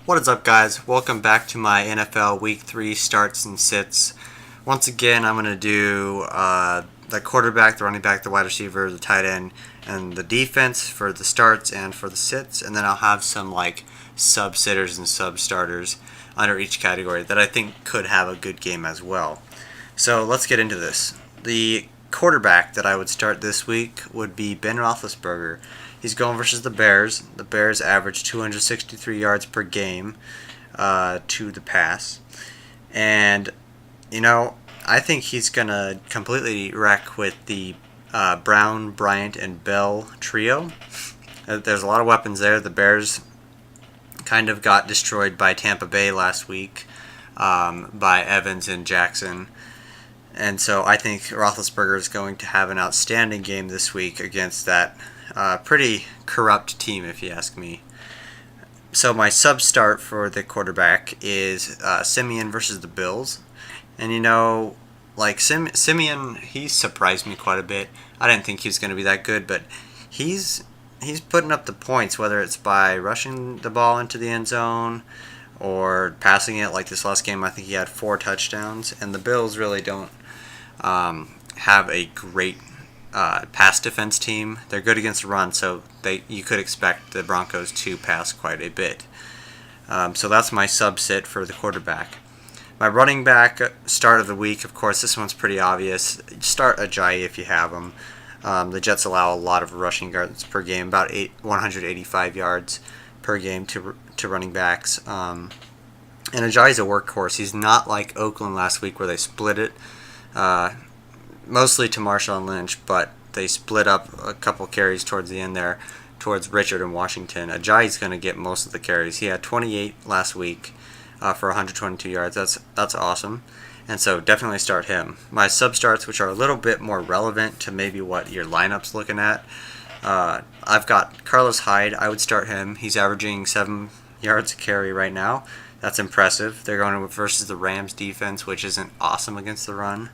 What is up, guys? Welcome back to my NFL Week 3 starts and sits. Once again, I'm going to do the quarterback, the running back, the wide receiver, the tight end, and the defense for the starts and for the sits. And then I'll have some sub-sitters and sub-starters under each category that I think could have a good game as well. So let's get into this. The quarterback that I would start this week would be Ben Roethlisberger. He's going versus the Bears. The Bears average 263 yards per game to the pass. And, I think he's going to completely wreck with the Brown, Bryant, and Bell trio. There's a lot of weapons there. The Bears kind of got destroyed by Tampa Bay last week by Evans and Jackson. And so I think Roethlisberger is going to have an outstanding game this week against that pretty corrupt team, if you ask me. So my sub-start for the quarterback is Simeon versus the Bills. And Simeon, he surprised me quite a bit. I didn't think he was going to be that good, but he's putting up the points, whether it's by rushing the ball into the end zone or passing it. Like this last game, I think he had 4 touchdowns. And the Bills really don't have a great pass defense team. They're good against the run, so you could expect the Broncos to pass quite a bit. So that's my subset for the quarterback. My running back start of the week, of course, this one's pretty obvious. Start Ajayi if you have him. The Jets allow a lot of rushing yards per game, about 185 yards per game to running backs. And Ajayi's a workhorse. He's not like Oakland last week where they split it. Mostly to Marshawn Lynch, but they split up a couple carries towards the end there, towards Richard and Washington. Ajayi's going to get most of the carries. He had 28 last week for 122 yards. That's awesome, and so definitely start him. My sub-starts, which are a little bit more relevant to maybe what your lineup's looking at, I've got Carlos Hyde. I would start him. He's averaging 7 yards a carry right now. That's impressive. They're going versus the Rams defense, which isn't awesome against the run.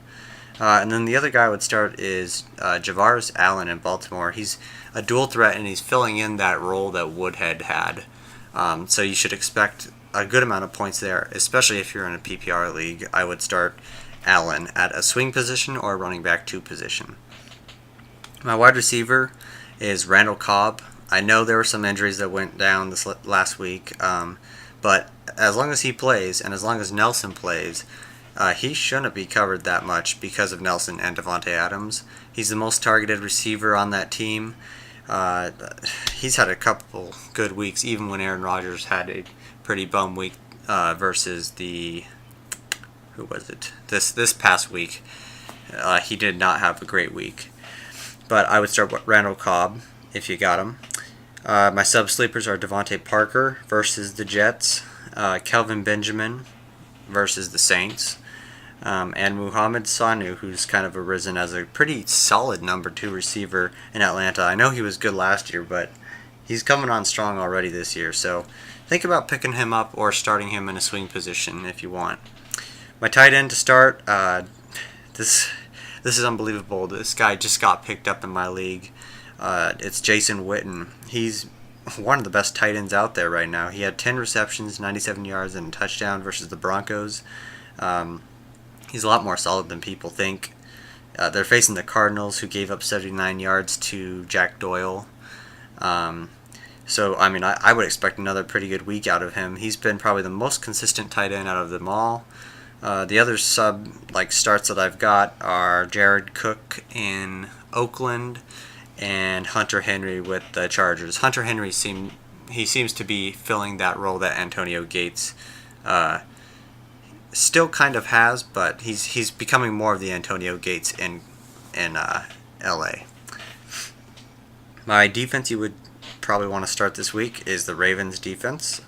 And then the other guy I would start is Javaris Allen in Baltimore. He's a dual threat, and he's filling in that role that Woodhead had. So you should expect a good amount of points there, especially if you're in a PPR league. I would start Allen at a swing position or running back 2 position. My wide receiver is Randall Cobb. I know there were some injuries that went down this last week, but as long as he plays and as long as Nelson plays, he shouldn't be covered that much because of Nelson and Davante Adams. He's the most targeted receiver on that team. He's had a couple good weeks, even when Aaron Rodgers had a pretty bum week versus who was it? This past week. He did not have a great week. But I would start with Randall Cobb if you got him. My sub-sleepers are Devontae Parker versus the Jets, Kelvin Benjamin versus the Saints, and Muhammad Sanu, who's kind of arisen as a pretty solid number 2 receiver in Atlanta. I know he was good last year, but he's coming on strong already this year, so think about picking him up or starting him in a swing position if you want. My tight end to start, this is unbelievable. This guy just got picked up in my league. It's Jason Witten. He's one of the best tight ends out there right now. He had 10 receptions, 97 yards, and a touchdown versus the Broncos. He's a lot more solid than people think. They're facing the Cardinals, who gave up 79 yards to Jack Doyle. I would expect another pretty good week out of him. He's been probably the most consistent tight end out of them all. The other starts that I've got are Jared Cook in Oakland and Hunter Henry with the Chargers. Hunter Henry seems to be filling that role that Antonio Gates still kind of has, but he's becoming more of the Antonio Gates in LA. My defense you would probably want to start this week is the Ravens defense.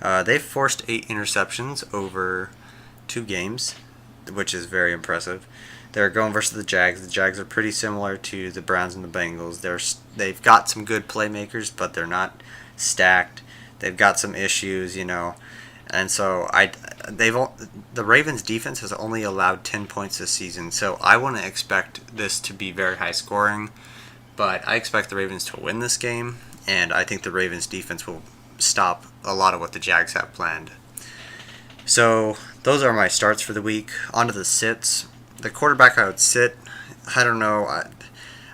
They've forced 8 interceptions over 2 games, which is very impressive. They're going versus the Jags. The Jags are pretty similar to the Browns and the Bengals. They've got some good playmakers, but they're not stacked. They've got some issues, and so the Ravens defense has only allowed 10 points this season. So I wouldn't expect this to be very high scoring, but I expect the Ravens to win this game, and I think the Ravens defense will stop a lot of what the Jags have planned. So those are my starts for the week. On to the sits. The quarterback I would sit, I don't know.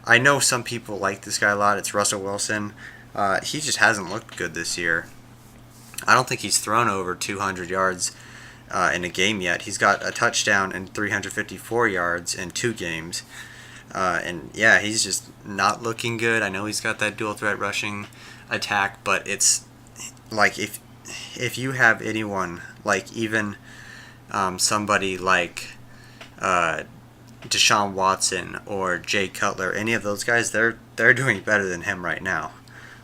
I know some people like this guy a lot. It's Russell Wilson. He just hasn't looked good this year. I don't think he's thrown over 200 yards in a game yet. He's got a touchdown and 354 yards in 2 games. And yeah, he's just not looking good. I know he's got that dual threat rushing attack, but it's like if you have anyone, like even somebody like Deshaun Watson or Jay Cutler, any of those guys, they're doing better than him right now,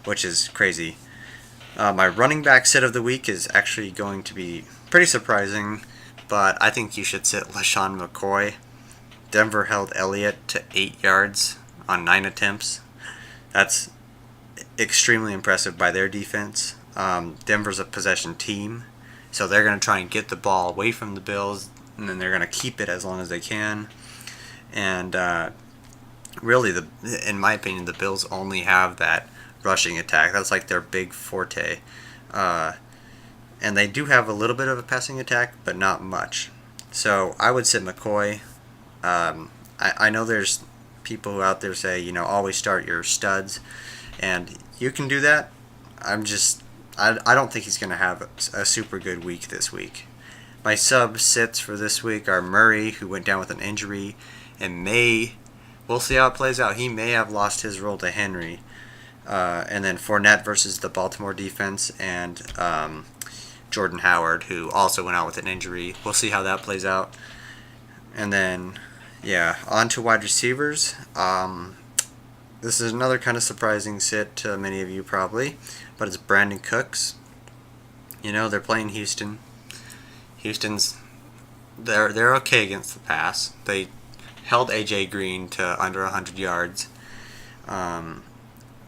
which is crazy. My running back sit of the week is actually going to be pretty surprising, but I think you should sit LaShawn McCoy. Denver held Elliott to 8 yards on 9 attempts. That's extremely impressive by their defense. Denver's a possession team, so they're going to try and get the ball away from the Bills, and then they're going to keep it as long as they can. And really, in my opinion, the Bills only have that rushing attack. That's like their big forte. And they do have a little bit of a passing attack, but not much. So I would sit McCoy. I know there's people who out there say, always start your studs, and you can do that. I don't think he's going to have a super good week this week. My sub sits for this week are Murray, who went down with an injury, and we'll see how it plays out. He may have lost his role to Henry. And then Fournette versus the Baltimore defense, and Jordan Howard, who also went out with an injury. We'll see how that plays out. And then, on to wide receivers. This is another kind of surprising sit to many of you probably, but it's Brandon Cooks. They're playing Houston. They're okay against the pass. They held AJ Green to under 100 yards.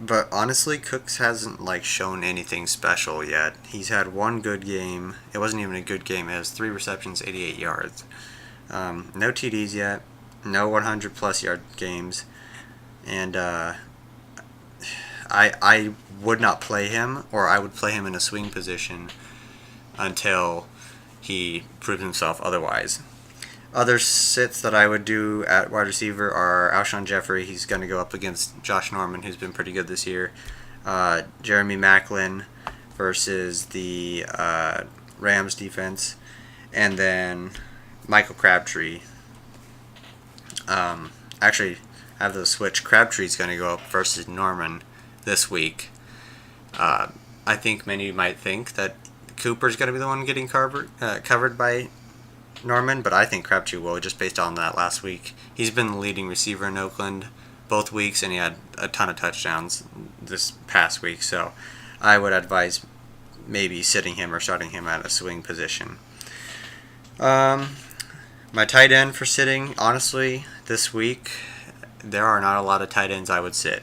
But honestly, Cooks hasn't shown anything special yet. He's had one good game. It wasn't even a good game. It was 3 receptions, 88 yards. No TDs yet. No 100-plus yard games. And I would not play him, or I would play him in a swing position until he proved himself otherwise. Other sits that I would do at wide receiver are Alshon Jeffrey. He's going to go up against Josh Norman, who's been pretty good this year. Jeremy Maclin versus the Rams defense. And then Michael Crabtree. Actually, I have the switch. Crabtree's going to go up versus Norman this week. I think many might think that Cooper's going to be the one getting covered by Norman, but I think Crabtree will, just based on that last week. He's been the leading receiver in Oakland both weeks, and he had a ton of touchdowns this past week, so I would advise maybe sitting him or starting him at a swing position. My tight end for sitting, honestly, this week, there are not a lot of tight ends I would sit.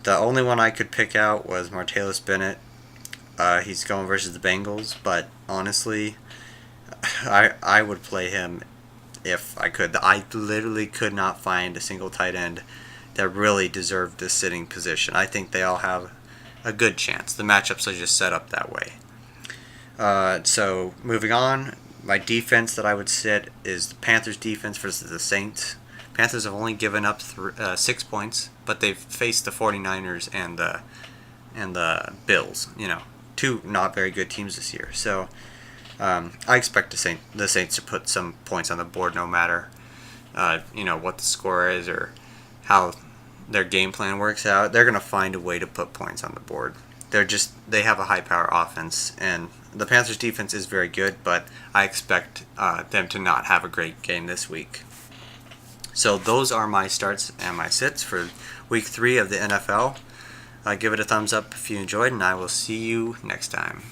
The only one I could pick out was Martellus Bennett. He's going versus the Bengals, but honestly, I would play him if I could. I literally could not find a single tight end that really deserved this sitting position. I think they all have a good chance. The matchups are just set up that way. So moving on, my defense that I would sit is the Panthers defense versus the Saints. Panthers have only given up 6 points, but they've faced the 49ers and the Bills. 2 not very good teams this year. So I expect the Saints to put some points on the board no matter what the score is or how their game plan works out. They're going to find a way to put points on the board. They have a high power offense, and the Panthers defense is very good, but I expect them to not have a great game this week. So those are my starts and my sits for week 3 of the NFL. Give it a thumbs up if you enjoyed, and I will see you next time.